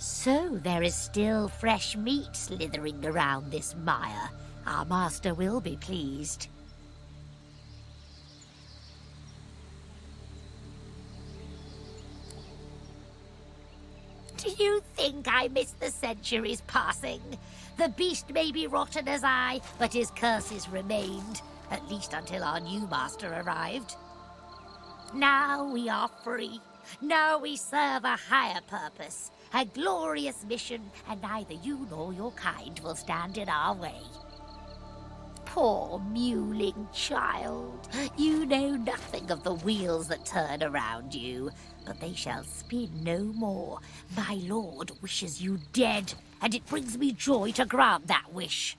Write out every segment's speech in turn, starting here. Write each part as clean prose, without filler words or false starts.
So there is still fresh meat slithering around this mire. Our master will be pleased. Do you think I missed the centuries passing? The beast may be rotten as I, but his curses remained, at least until our new master arrived. Now we are free. Now we serve a higher purpose, a glorious mission, and neither you nor your kind will stand in our way. Poor mewling child, you know nothing of the wheels that turn around you, but they shall spin no more. My lord wishes you dead, and it brings me joy to grant that wish.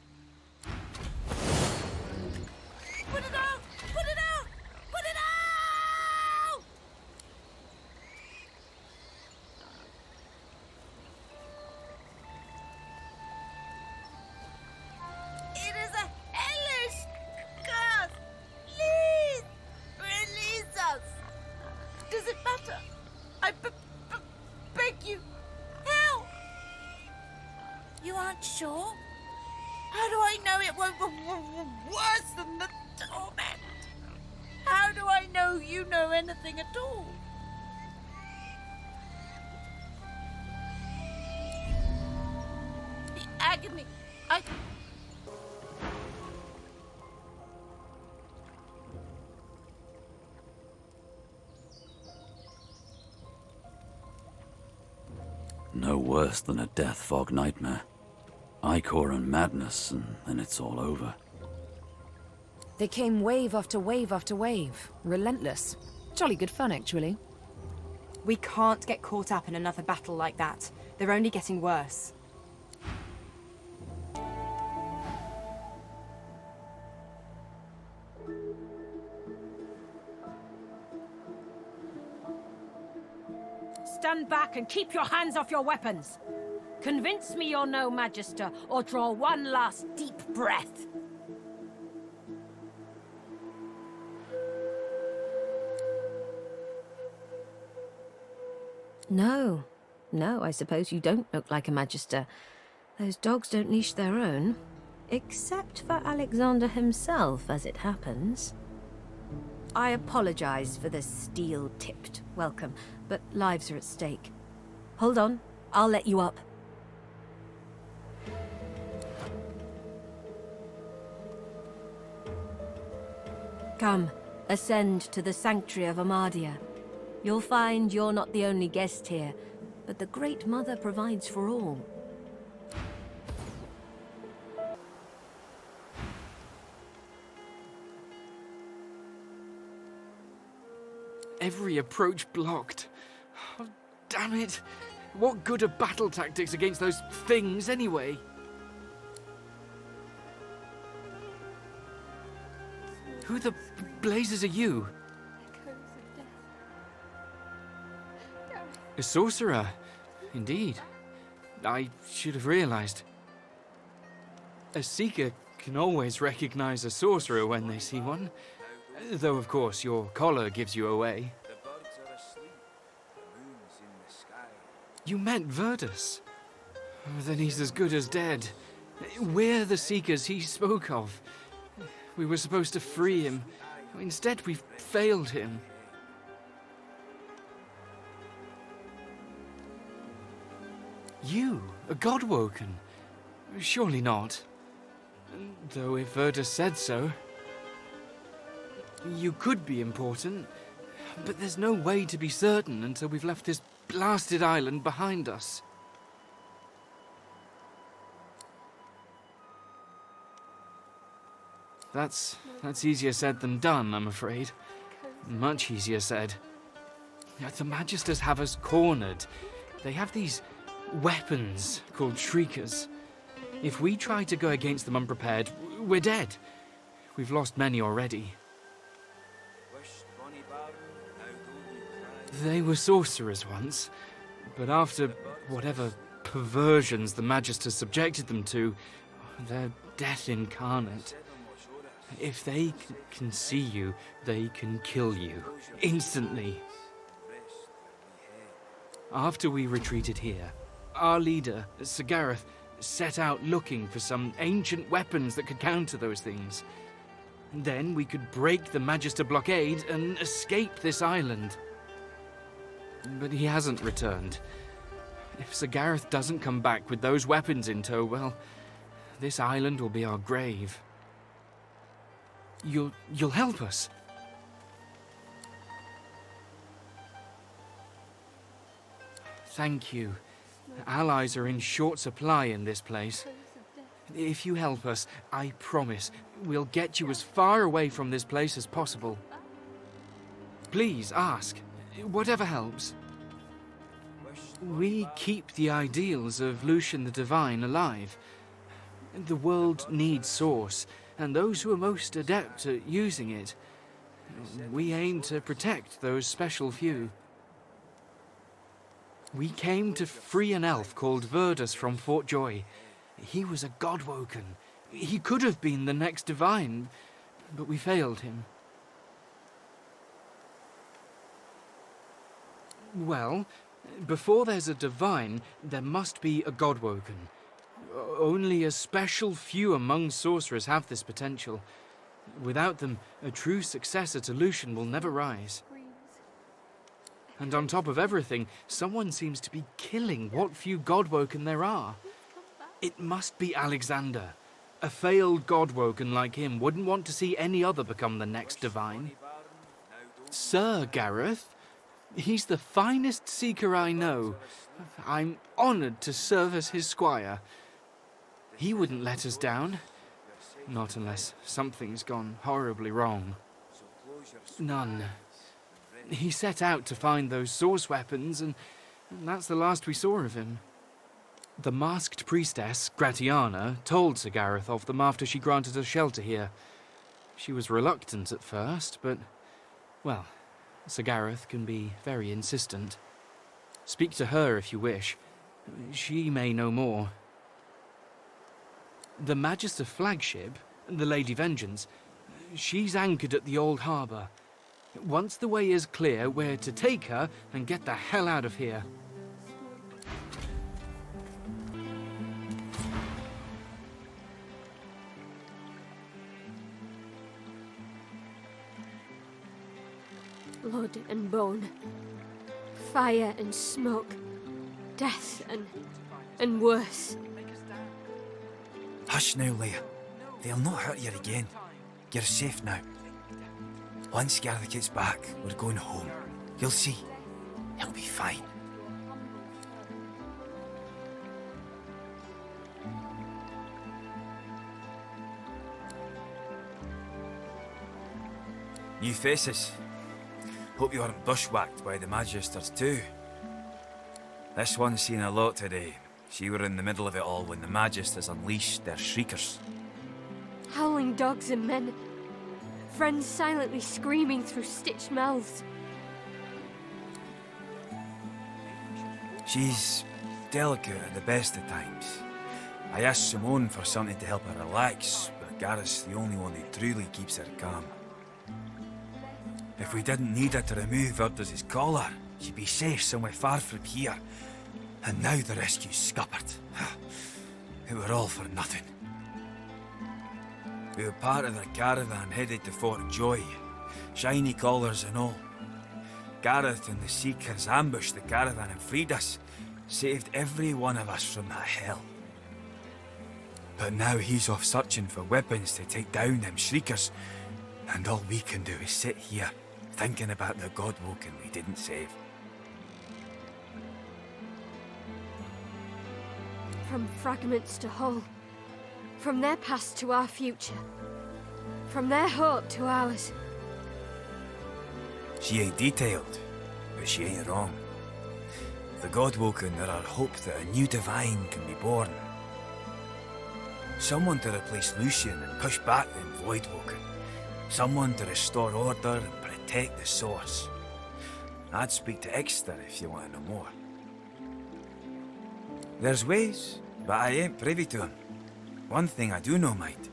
Put it out! Put it out! Put it out! It is a hellish curse! Please! Release us! Does it matter? I beg you! Help! You aren't sure? How do I know it won't be worse than the torment? How do I know you know anything at all? The agony, No worse than a death fog nightmare. Ichor and madness, and then it's all over. They came wave after wave after wave. Relentless. Jolly good fun, actually. We can't get caught up in another battle like that. They're only getting worse. Stand back and keep your hands off your weapons. Convince me you're no magister, or draw one last deep breath. No, I suppose you don't look like a magister. Those dogs don't leash their own. Except for Alexander himself, as it happens. I apologize for the steel-tipped welcome, but lives are at stake. Hold on, I'll let you up. Come, ascend to the sanctuary of Amadia. You'll find you're not the only guest here, but the Great Mother provides for all. Every approach blocked. Oh, damn it! What good are battle tactics against those things, anyway? Who the blazes are you? A sorcerer, indeed. I should have realized. A seeker can always recognize a sorcerer when they see one. Though, of course, your collar gives you away. You meant Verdus. Oh, then he's as good as dead. We're the seekers he spoke of. We were supposed to free him. Instead, we've failed him. You, a Godwoken? Surely not. Though if Verdus said so. You could be important, but there's no way to be certain until we've left this blasted island behind us. That's easier said than done, I'm afraid. Much easier said. The Magisters have us cornered. They have these weapons called Shriekers. If we try to go against them unprepared, we're dead. We've lost many already. They were sorcerers once, but after whatever perversions the Magisters subjected them to, they're death incarnate. If they can see you, they can kill you. Instantly. After we retreated here, our leader, Sir Gareth, set out looking for some ancient weapons that could counter those things. Then we could break the Magister blockade and escape this island. But he hasn't returned. If Sir Gareth doesn't come back with those weapons in tow, well, this island will be our grave. You'll help us? Thank you. Allies are in short supply in this place. If you help us, I promise we'll get you as far away from this place as possible. Please ask. Whatever helps. We keep the ideals of Lucian the Divine alive. The world needs source, and those who are most adept at using it. We aim to protect those special few. We came to free an elf called Verdus from Fort Joy. He was a godwoken. He could have been the next divine, but we failed him. Well, before there's a divine, there must be a godwoken. Only a special few among sorcerers have this potential. Without them, a true successor to Lucian will never rise. And on top of everything, someone seems to be killing what few godwoken there are. It must be Alexander. A failed godwoken like him wouldn't want to see any other become the next divine. Sir Gareth? He's the finest seeker I know. I'm honoured to serve as his squire. He wouldn't let us down. Not unless something's gone horribly wrong. None. He set out to find those source weapons, and that's the last we saw of him. The masked priestess, Gratiana, told Sir Gareth of them after she granted us shelter here. She was reluctant at first, but, well, Sir Gareth can be very insistent. Speak to her if you wish. She may know more. The Magister flagship, the Lady Vengeance, she's anchored at the old harbour. Once the way is clear, we're to take her and get the hell out of here. Blood and bone, fire and smoke, death and worse. Hush now, Leia. They'll not hurt you again. You're safe now. Once Gareth gets back, we're going home. You'll see. He'll be fine. New faces. Hope you weren't bushwhacked by the Magisters too. This one's seen a lot today. She were in the middle of it all when the Magisters unleashed their shriekers. Howling dogs and men. Friends silently screaming through stitched mouths. She's delicate at the best of times. I asked Simone for something to help her relax, but Gareth's the only one who truly keeps her calm. If we didn't need her to remove Verdus's collar, she'd be safe somewhere far from here. And now the rescue's scuppered. It were all for nothing. We were part of their caravan headed to Fort Joy, shiny collars and all. Gareth and the Seekers ambushed the caravan and freed us, saved every one of us from that hell. But now he's off searching for weapons to take down them shriekers, and all we can do is sit here, thinking about the godwoken we didn't save. From fragments to whole. From their past to our future. From their hope to ours. She ain't detailed, but she ain't wrong. The godwoken are our hope that a new divine can be born. Someone to replace Lucian and push back them voidwoken. Someone to restore order and protect the source. I'd speak to Exeter if you want to know more. There's ways, but I ain't privy to them. One thing I do know, mate.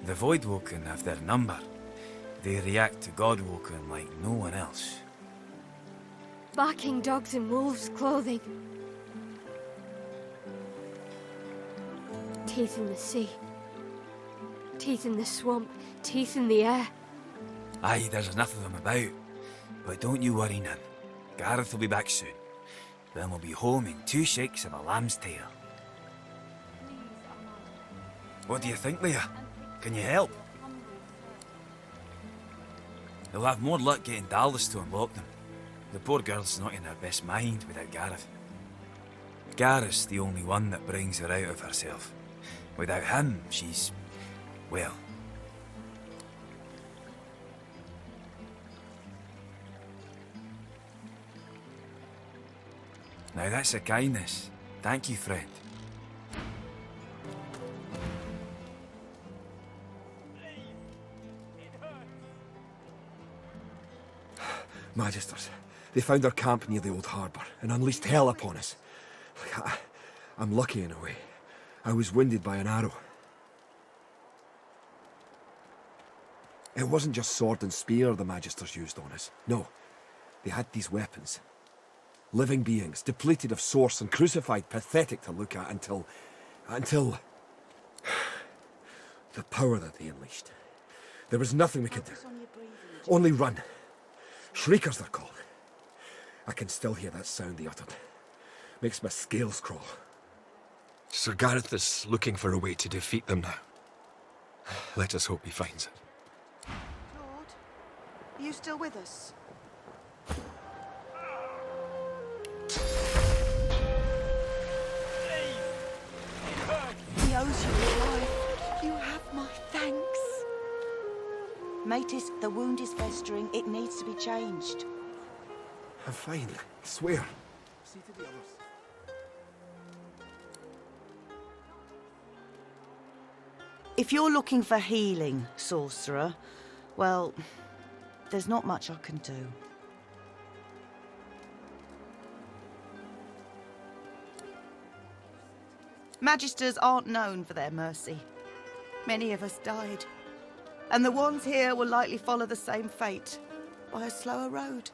The voidwoken have their number. They react to godwoken like no one else. Barking dogs in wolves' clothing. Teeth in the sea. Teeth in the swamp. Teeth in the air. Aye, there's enough of them about. But don't you worry, Nan. Gareth will be back soon. Then we'll be home in 2 shakes of a lamb's tail. What do you think, Leah? Can you help? They'll have more luck getting Dallas to unlock them. The poor girl's not in her best mind without Gareth. Gareth's the only one that brings her out of herself. Without him, she's... well... Now that's a kindness. Thank you, friend. Magisters, they found our camp near the old harbour and unleashed hell upon us. I'm lucky in a way. I was wounded by an arrow. It wasn't just sword and spear the Magisters used on us. No, they had these weapons. Living beings, depleted of source and crucified, pathetic to look at until... the power that they unleashed. There was nothing we could do. Only run. Shriekers they're called. I can still hear that sound they uttered. Makes my scales crawl. Sir Gareth is looking for a way to defeat them now. Let us hope he finds it. Lord, are you still with us? He owes you his life. You have my thanks. Matis, the wound is festering. It needs to be changed. I'm fine, I swear. See to the others. If you're looking for healing, sorcerer, well, there's not much I can do. Magisters aren't known for their mercy. Many of us died. And the ones here will likely follow the same fate, by a slower road.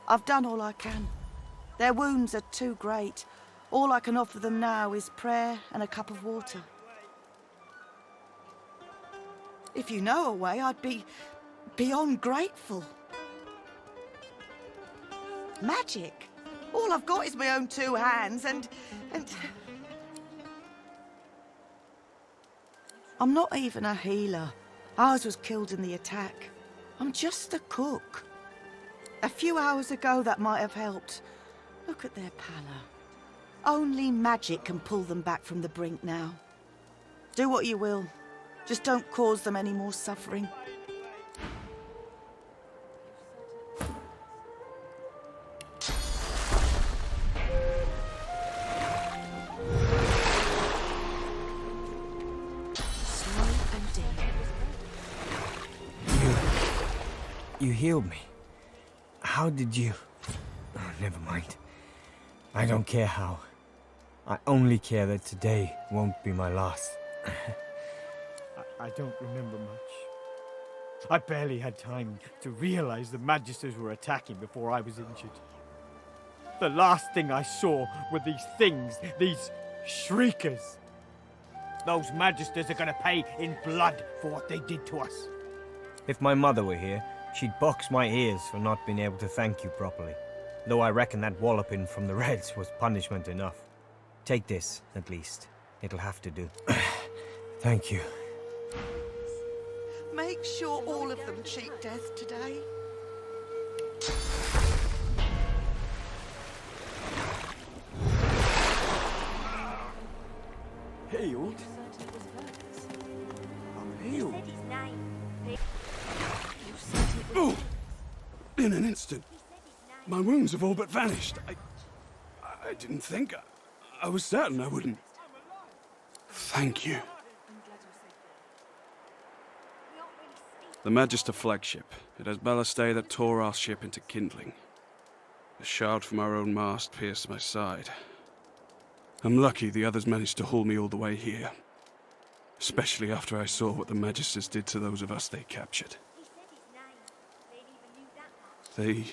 I've done all I can. Their wounds are too great. All I can offer them now is prayer and a cup of water. If you know a way, I'd be beyond grateful. Magic? All I've got is my own 2 hands and... I'm not even a healer. Ours was killed in the attack. I'm just a cook. A few hours ago, that might have helped. Look at their pallor. Only magic can pull them back from the brink now. Do what you will. Just don't cause them any more suffering. You healed me. How did you... Oh, never mind. I don't care how. I only care that today won't be my last. I don't remember much. I barely had time to realize the Magisters were attacking before I was injured. The last thing I saw were these things, these shriekers. Those Magisters are gonna pay in blood for what they did to us. If my mother were here, she'd box my ears for not being able to thank you properly. Though I reckon that walloping from the Reds was punishment enough. Take this, at least. It'll have to do. Thank you. Make sure all of them cheat death today. Healed? I'm healed. Oh! In an instant. My wounds have all but vanished. I didn't think. I was certain I wouldn't. Thank you. The Magister flagship. It has ballastay that tore our ship into kindling. A shard from our own mast pierced my side. I'm lucky the others managed to haul me all the way here. Especially after I saw what the Magisters did to those of us they captured. They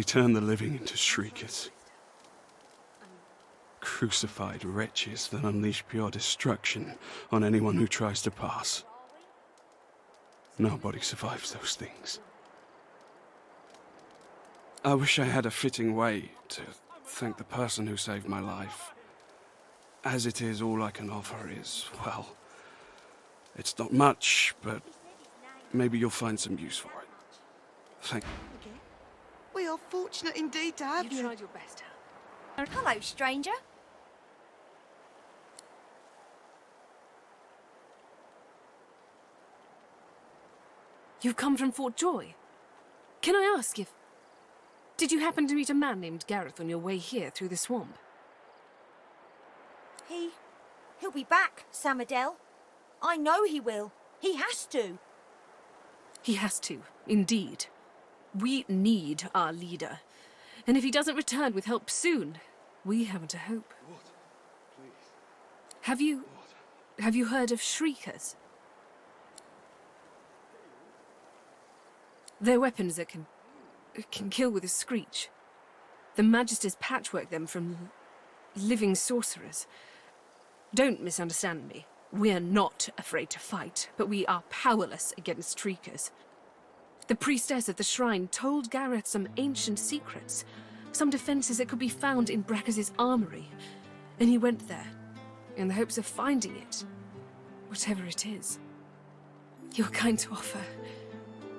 turned the living into shriekers. crucified wretches that unleash pure destruction on anyone who tries to pass. Nobody survives those things. I wish I had a fitting way to thank the person who saved my life. As it is, all I can offer is, well, it's not much, but maybe you'll find some use for it. Thank you. We are fortunate indeed to have you. You tried your best, Hal. Hello, stranger. You've come from Fort Joy. Can I ask if... Did you happen to meet a man named Gareth on your way here through the swamp? He'll be back, Sam Adele. I know he will. He has to. He has to, indeed. We need our leader. And if he doesn't return with help soon, we haven't a hope. Have you heard of shriekers? They're weapons that can kill with a screech. The Magisters patchwork them from living sorcerers. Don't misunderstand me. We're not afraid to fight, but we are powerless against shriekers. The priestess at the shrine told Gareth some ancient secrets, some defenses that could be found in Bracchus's armory, and he went there in the hopes of finding it, whatever it is. You're kind to offer,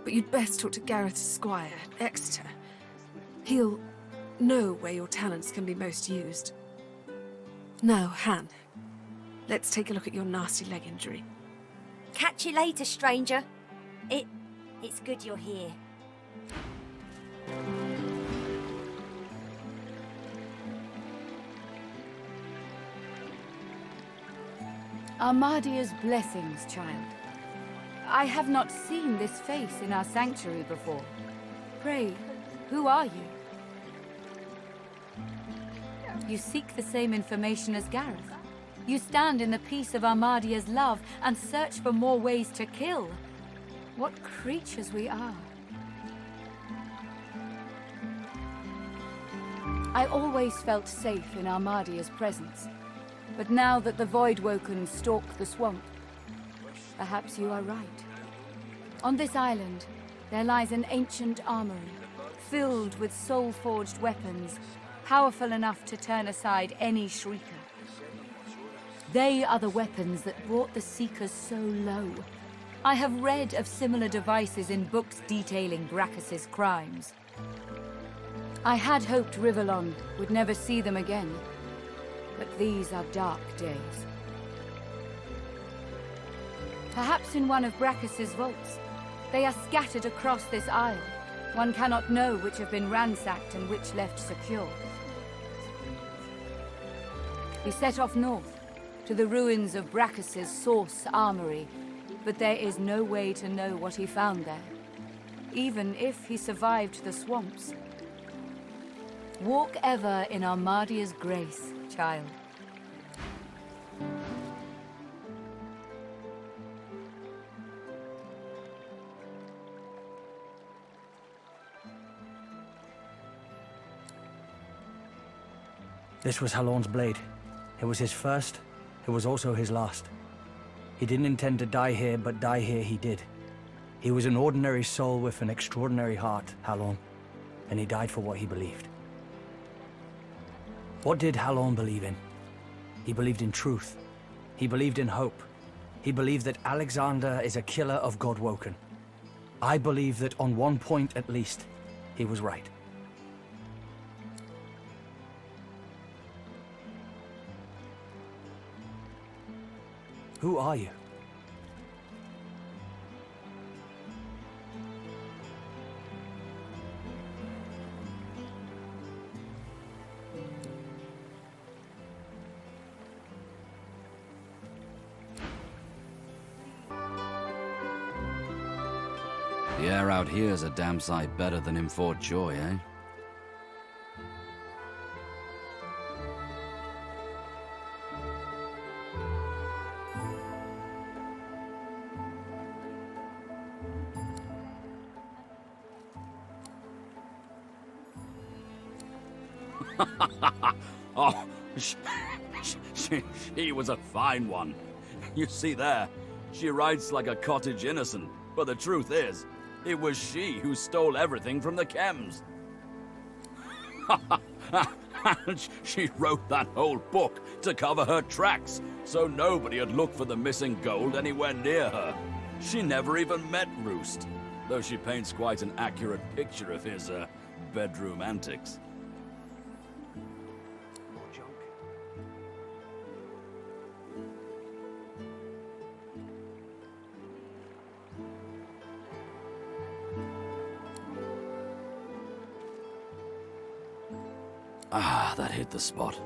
but you'd best talk to Gareth's squire at Exeter. He'll know where your talents can be most used. Now, Han, let's take a look at your nasty leg injury. Catch you later, stranger. It's good you're here. Armadia's blessings, child. I have not seen this face in our sanctuary before. Pray, who are you? You seek the same information as Gareth. You stand in the peace of Armadia's love and search for more ways to kill. What creatures we are. I always felt safe in Armadia's presence. But now that the Voidwoken stalk the swamp, perhaps you are right. On this island, there lies an ancient armory, filled with soul-forged weapons, powerful enough to turn aside any shrieker. They are the weapons that brought the Seekers so low. I have read of similar devices in books detailing Brachus's crimes. I had hoped Rivellon would never see them again, but these are dark days. Perhaps in one of Brachus's vaults. They are scattered across this isle. One cannot know which have been ransacked and which left secure. We set off north, to the ruins of Brachus's source armory, but there is no way to know what he found there, even if he survived the swamps. Walk ever in Armadia's grace, child. This was Halorn's blade. It was his first, it was also his last. He didn't intend to die here, but die here he did. He was an ordinary soul with an extraordinary heart, Halorn, and he died for what he believed. What did Halorn believe in? He believed in truth. He believed in hope. He believed that Alexander is a killer of Godwoken. I believe that on one point at least, he was right. Who are you? The air out here's a damn sight better than in Fort Joy, eh? She was a fine one. You see there, she writes like a cottage innocent, but the truth is, it was she who stole everything from the Chems. She wrote that whole book to cover her tracks, so nobody would look for the missing gold anywhere near her. She never even met Roost, though she paints quite an accurate picture of his, bedroom antics. Ah, that hit the spot.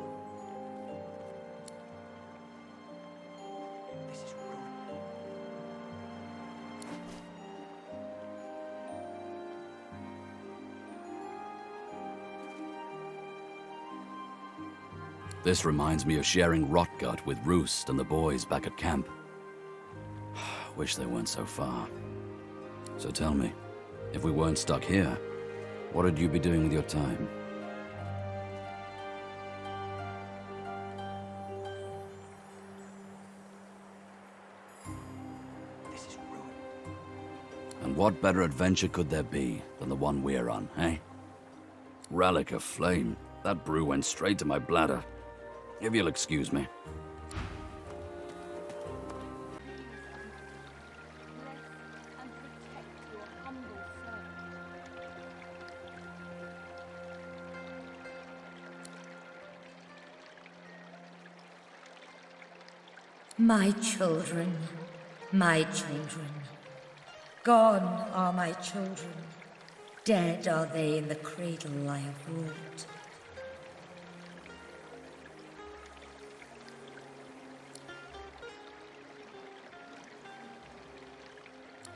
This reminds me of sharing Rotgut with Roost and the boys back at camp. Wish they weren't so far. So tell me, if we weren't stuck here, what would you be doing with your time? And what better adventure could there be than the one we're on, eh? Relic of Flame. That brew went straight to my bladder. If you'll excuse me. My children, my children. Gone are my children. Dead are they in the cradle I have wrought.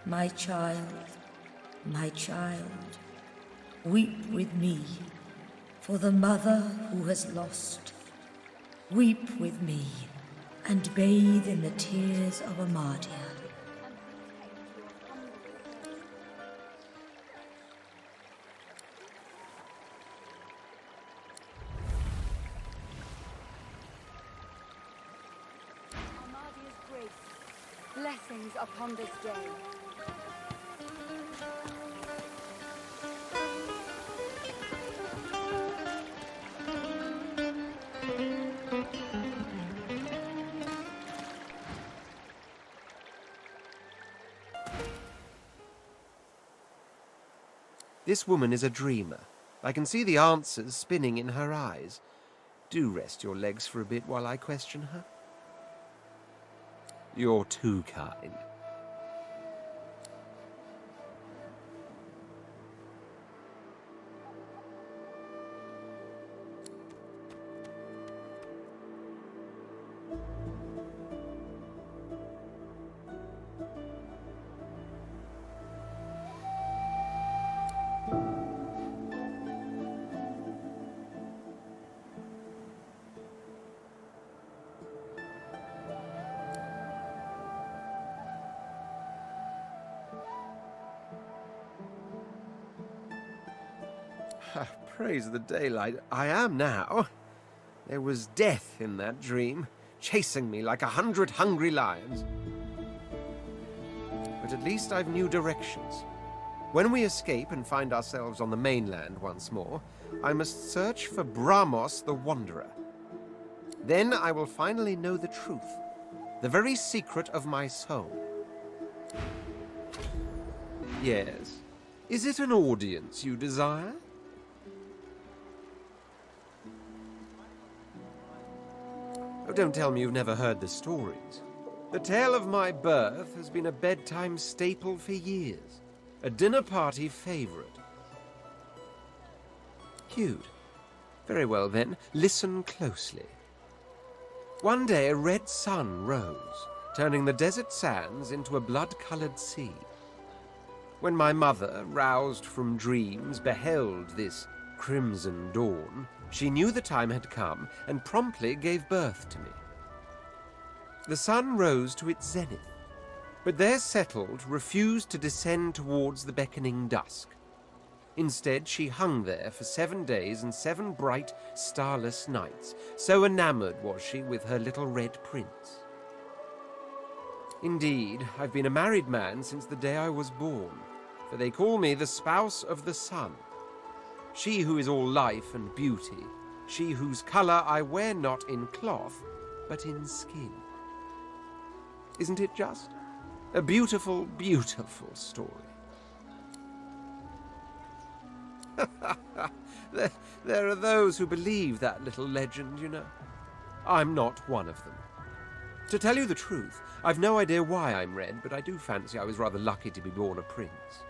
My child, weep with me for the mother who has lost. Weep with me and bathe in the tears of Amadia. Amadia's grace, blessings upon this day. This woman is a dreamer. I can see the answers spinning in her eyes. Do rest your legs for a bit while I question her. You're too kind. Praise the daylight. I am now. There was death in that dream, chasing me like 100 hungry lions. But at least I've new directions. When we escape and find ourselves on the mainland once more, I must search for Bramos the Wanderer. Then I will finally know the truth, the very secret of my soul. Yes. Is it an audience you desire? Oh, don't tell me you've never heard the stories. The tale of my birth has been a bedtime staple for years, a dinner party favorite. Cute. Very well then, listen closely. One day a red sun rose, turning the desert sands into a blood-colored sea. When my mother, roused from dreams, beheld this crimson dawn, she knew the time had come and promptly gave birth to me. The sun rose to its zenith, but there settled, refused to descend towards the beckoning dusk. Instead, she hung there for 7 days and 7 bright, starless nights. So enamoured was she with her little red prince. Indeed, I've been a married man since the day I was born, for they call me the spouse of the sun. She who is all life and beauty, she whose colour I wear not in cloth, but in skin. Isn't it just? A beautiful, beautiful story. There are those who believe that little legend, you know. I'm not one of them. To tell you the truth, I've no idea why I'm red, but I do fancy I was rather lucky to be born a prince.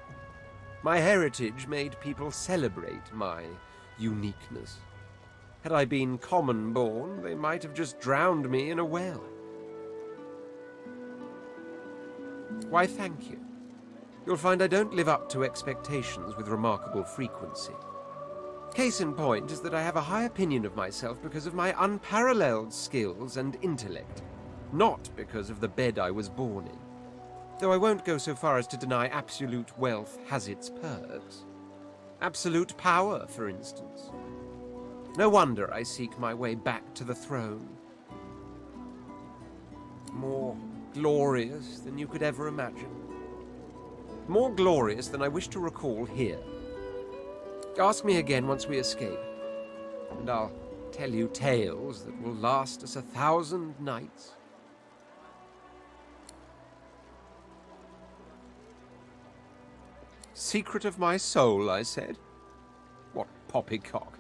My heritage made people celebrate my uniqueness. Had I been common-born, they might have just drowned me in a well. Why, thank you. You'll find I don't live up to expectations with remarkable frequency. Case in point is that I have a high opinion of myself because of my unparalleled skills and intellect, not because of the bed I was born in. Though I won't go so far as to deny absolute wealth has its perks. Absolute power, for instance. No wonder I seek my way back to the throne. More glorious than you could ever imagine. More glorious than I wish to recall here. Ask me again once we escape, and I'll tell you tales that will last us 1,000 nights. Secret of my soul, I said. What poppycock.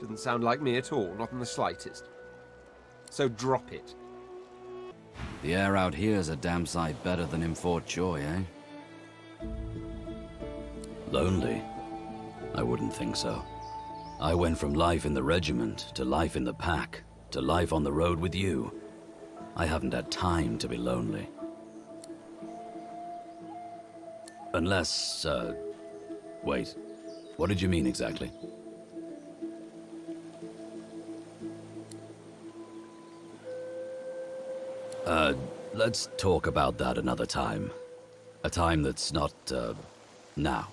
Didn't sound like me at all, not in the slightest. So drop it. The air out here's a damn sight better than in Fort Joy, eh? Lonely? I wouldn't think so. I went from life in the regiment, to life in the pack, to life on the road with you. I haven't had time to be lonely. Unless, wait. What did you mean exactly? Let's talk about that another time. A time that's not, now.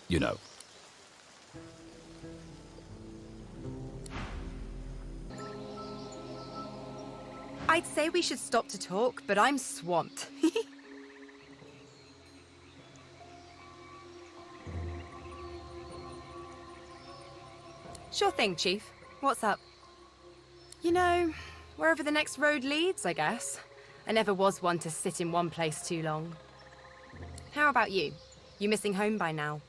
You know. I'd say we should stop to talk, but I'm swamped. Sure thing, Chief. What's up? You know, wherever the next road leads, I guess. I never was one to sit in one place too long. How about you? You missing home by now?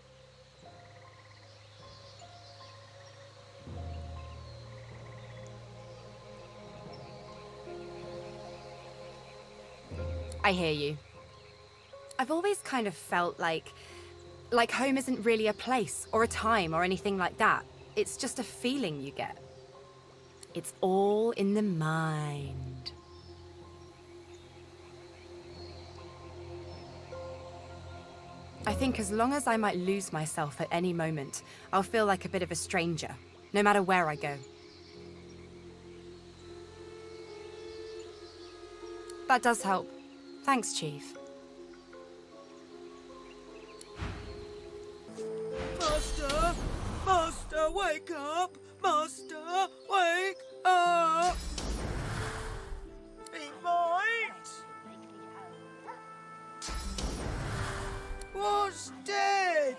I hear you. I've always kind of felt like home isn't really a place or a time or anything like that. It's just a feeling you get. It's all in the mind. I think as long as I might lose myself at any moment, I'll feel like a bit of a stranger, no matter where I go. That does help. Thanks, Chief. Master! Master, wake up! Master, wake up! He might! Was dead!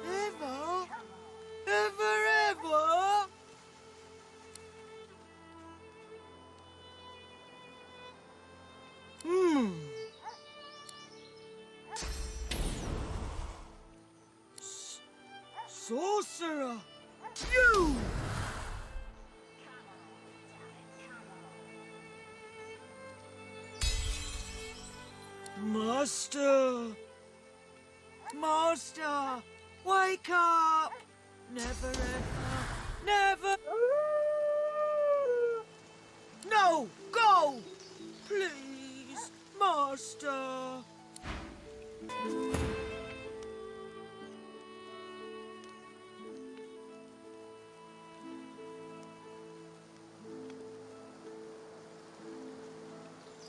Ever? Ever? Sorcerer! You! Master! Master! Wake up! Never ever, never... No! Go! Please, Master!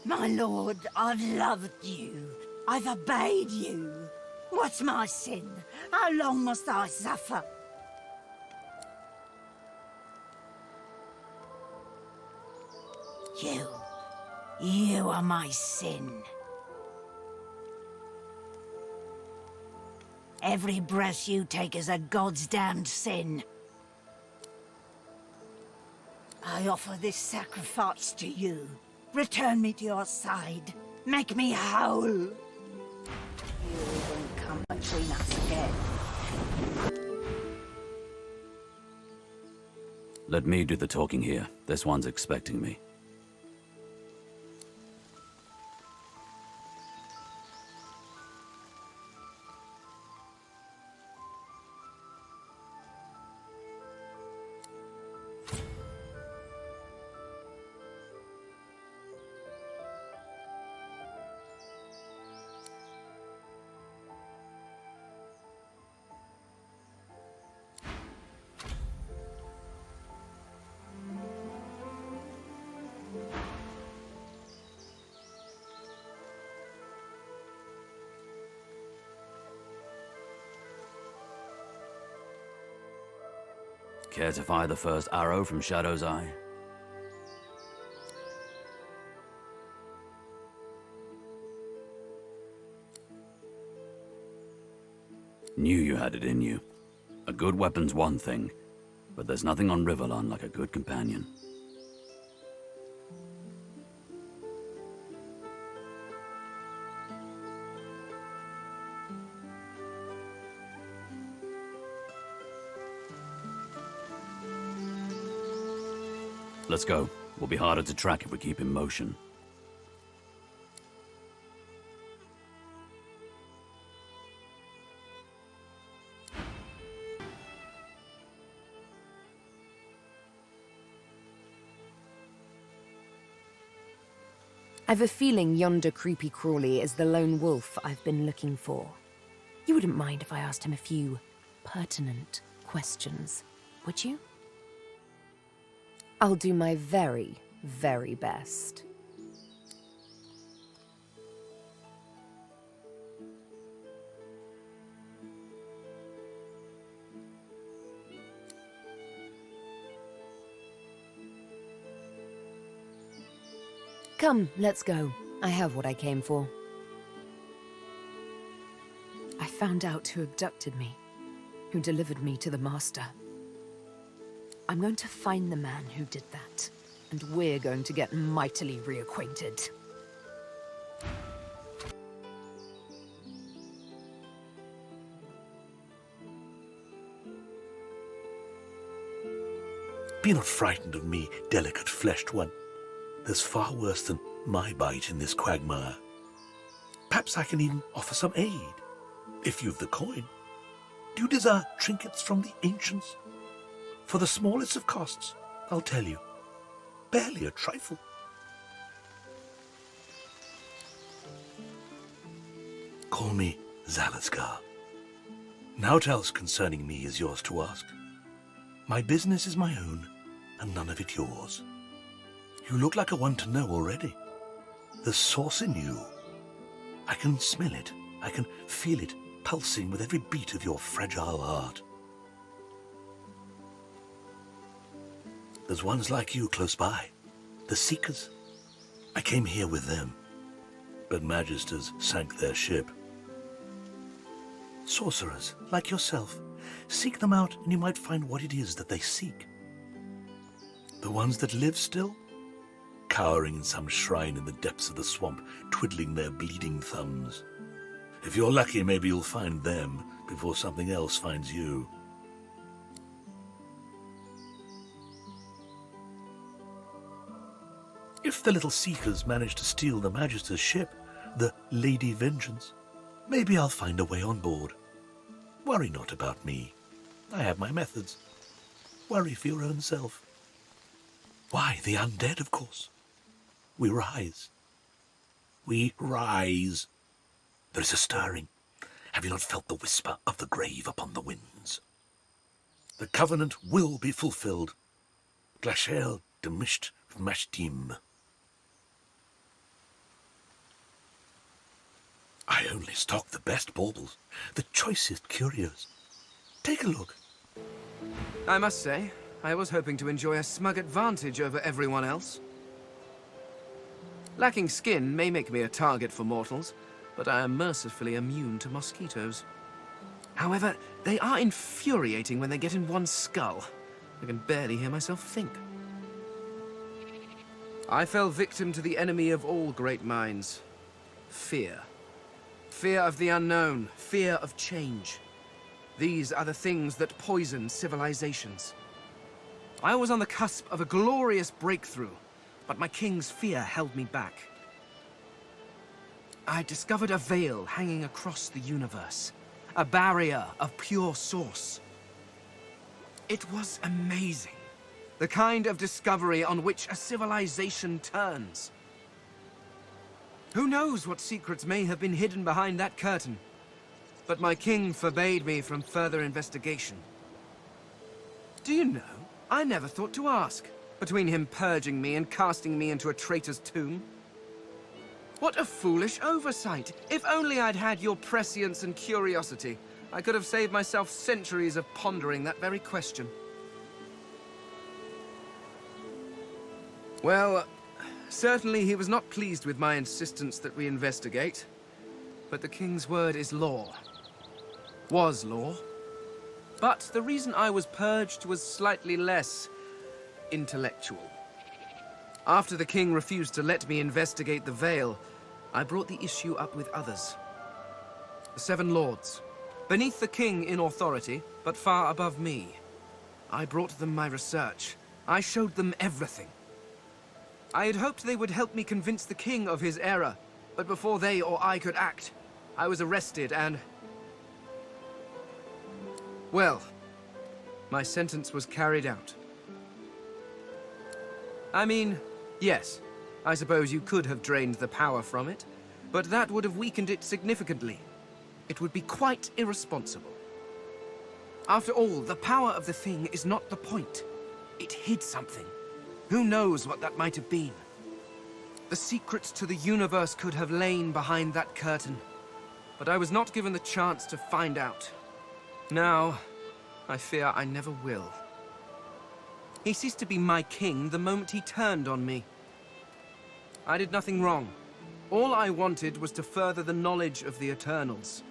My lord, I've loved you. I've obeyed you. What's my sin? How long must I suffer? You are my sin. Every breath you take is a God's damned sin. I offer this sacrifice to you. Return me to your side. Make me whole. You won't come between us again. Let me do the talking here. This one's expecting me. Care to fire the first arrow from Shadow's Eye? Knew you had it in you. A good weapon's one thing, but there's nothing on Riverland like a good companion. Let's go. We'll be harder to track if we keep in motion. I've a feeling yonder creepy crawly is the lone wolf I've been looking for. You wouldn't mind if I asked him a few pertinent questions, would you? I'll do my very, very best. Come, let's go. I have what I came for. I found out who abducted me, who delivered me to the Master. I'm going to find the man who did that, and we're going to get mightily reacquainted. Be not frightened of me, delicate-fleshed one. There's far worse than my bite in this quagmire. Perhaps I can even offer some aid, if you've the coin. Do you desire trinkets from the ancients? For the smallest of costs, I'll tell you. Barely a trifle. Call me Zalaskar. Naught else concerning me is yours to ask. My business is my own, and none of it yours. You look like a one to know already. There's source in you. I can smell it. I can feel it pulsing with every beat of your fragile heart. There's ones like you close by, the Seekers. I came here with them, but Magisters sank their ship. Sorcerers, like yourself, seek them out and you might find what it is that they seek. The ones that live still, cowering in some shrine in the depths of the swamp, twiddling their bleeding thumbs. If you're lucky, maybe you'll find them before something else finds you. If the little Seekers manage to steal the Magister's ship, the Lady Vengeance, maybe I'll find a way on board. Worry not about me. I have my methods. Worry for your own self. Why, the undead, of course. We rise. We rise. There is a stirring. Have you not felt the whisper of the grave upon the winds? The covenant will be fulfilled. Glashel demisht v'mashtim. I only stock the best baubles, the choicest curios. Take a look. I must say, I was hoping to enjoy a smug advantage over everyone else. Lacking skin may make me a target for mortals, but I am mercifully immune to mosquitoes. However, they are infuriating when they get in one's skull. I can barely hear myself think. I fell victim to the enemy of all great minds. Fear. Fear of the unknown. Fear of change. These are the things that poison civilizations. I was on the cusp of a glorious breakthrough, but my king's fear held me back. I discovered a veil hanging across the universe. A barrier of pure source. It was amazing. The kind of discovery on which a civilization turns. Who knows what secrets may have been hidden behind that curtain? But my king forbade me from further investigation. Do you know, I never thought to ask, between him purging me and casting me into a traitor's tomb. What a foolish oversight! If only I'd had your prescience and curiosity, I could have saved myself centuries of pondering that very question. Well, certainly he was not pleased with my insistence that we investigate. But the king's word is law. Was law. But the reason I was purged was slightly less intellectual. After the king refused to let me investigate the veil, I brought the issue up with others. The Seven Lords. Beneath the king in authority, but far above me. I brought them my research. I showed them everything. I had hoped they would help me convince the king of his error, but before they or I could act, I was arrested and... well, my sentence was carried out. I mean, yes, I suppose you could have drained the power from it, but that would have weakened it significantly. It would be quite irresponsible. After all, the power of the thing is not the point. It hid something. Who knows what that might have been? The secrets to the universe could have lain behind that curtain, but I was not given the chance to find out. Now, I fear I never will. He ceased to be my king the moment he turned on me. I did nothing wrong. All I wanted was to further the knowledge of the Eternals.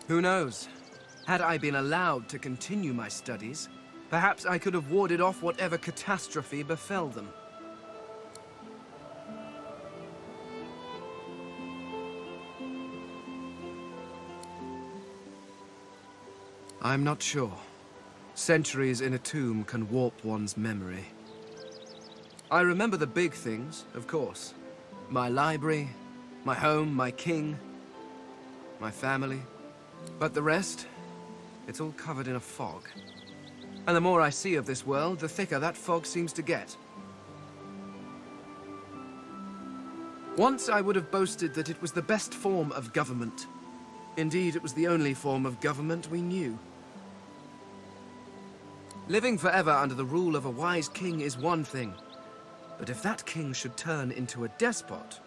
Who knows? Had I been allowed to continue my studies, perhaps I could have warded off whatever catastrophe befell them. I'm not sure. Centuries in a tomb can warp one's memory. I remember the big things, of course. My library, my home, my king, my family. But the rest, it's all covered in a fog. And the more I see of this world, the thicker that fog seems to get. Once I would have boasted that it was the best form of government. Indeed, it was the only form of government we knew. Living forever under the rule of a wise king is one thing. But if that king should turn into a despot,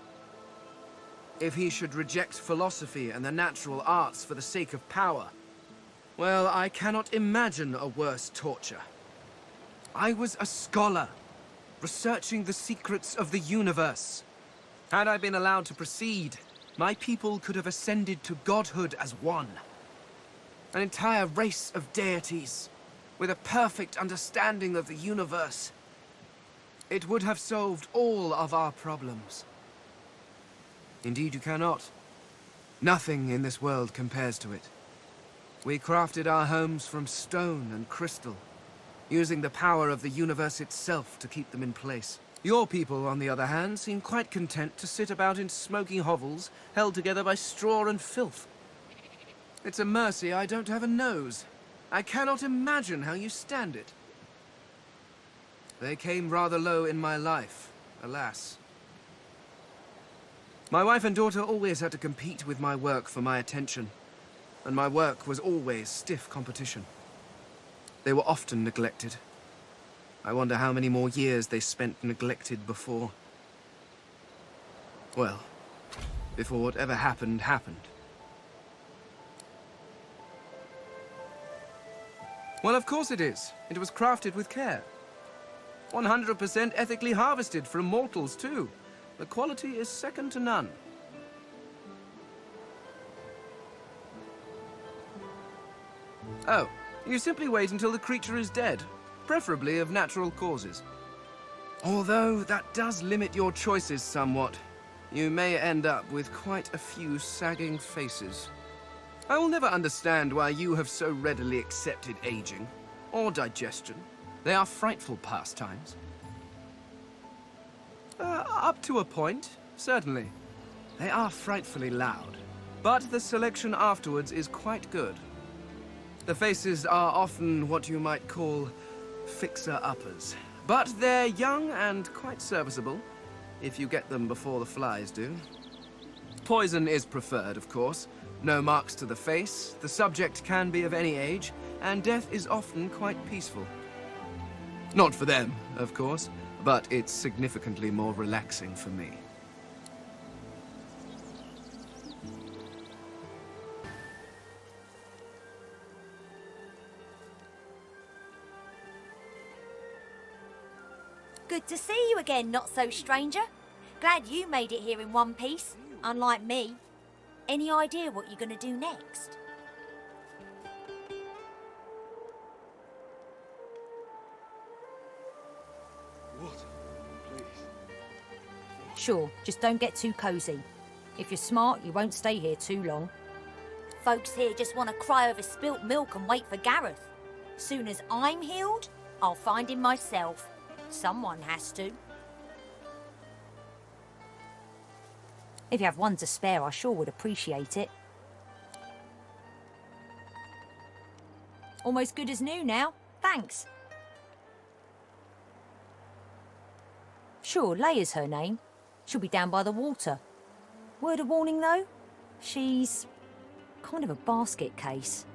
if he should reject philosophy and the natural arts for the sake of power, well, I cannot imagine a worse torture. I was a scholar, researching the secrets of the universe. Had I been allowed to proceed, my people could have ascended to godhood as one. An entire race of deities, with a perfect understanding of the universe. It would have solved all of our problems. Indeed, you cannot. Nothing in this world compares to it. We crafted our homes from stone and crystal, using the power of the universe itself to keep them in place. Your people, on the other hand, seem quite content to sit about in smoking hovels, held together by straw and filth. It's a mercy I don't have a nose. I cannot imagine how you stand it. They came rather low in my life, alas. My wife and daughter always had to compete with my work for my attention, and my work was always stiff competition. They were often neglected. I wonder how many more years they spent neglected before. Well, before whatever happened, happened. Well, of course it is. It was crafted with care. 100% ethically harvested from mortals, too. The quality is second to none. Oh, you simply wait until the creature is dead, preferably of natural causes. Although that does limit your choices somewhat. You may end up with quite a few sagging faces. I will never understand why you have so readily accepted aging, or digestion. They are frightful pastimes. Up to a point, certainly. They are frightfully loud, but the selection afterwards is quite good. The faces are often what you might call fixer-uppers, but they're young and quite serviceable, if you get them before the flies do. Poison is preferred, of course. No marks to the face, the subject can be of any age, and death is often quite peaceful. Not for them, of course, but it's significantly more relaxing for me. Good to see you again, not-so-stranger. Glad you made it here in one piece, unlike me. Any idea what you're going to do next? What? Please. Sure, just don't get too cosy. If you're smart, you won't stay here too long. Folks here just want to cry over spilt milk and wait for Gareth. Soon as I'm healed, I'll find him myself. Someone has to. If you have one to spare, I sure would appreciate it. Almost good as new now. Thanks. Sure, Leia's her name. She'll be down by the water. Word of warning, though? She's kind of a basket case.